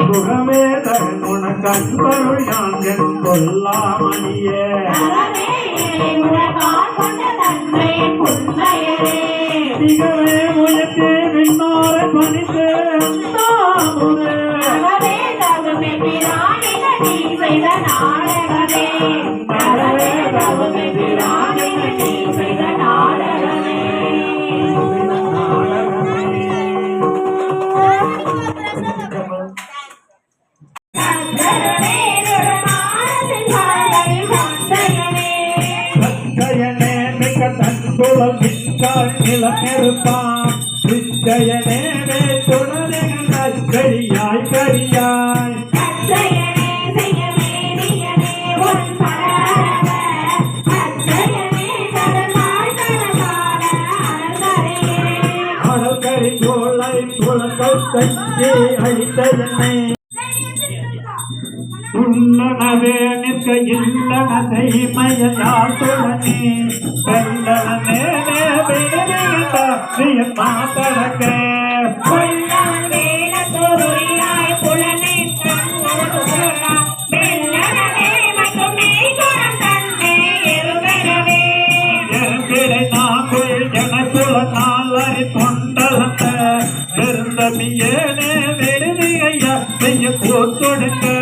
முகமே தகுண கண்பருள் யாங்கள் கொல்லாமணியே மிகவே முயற்சி விண்ணார பணித்து நிலப்பெருப்பான் நிச்சயனே தொடரே கரியாய் கரியாய் அழகரி கோளை குளத்தை அழித்தயனே உள்ளனவே நிற்க இல்லனதை மயனால் துணனே பெல்லனே மாத்தடக்கே தொண்டலத்த விருந்தமியேனே விடுதியா செய்ய போத்தொடுக்க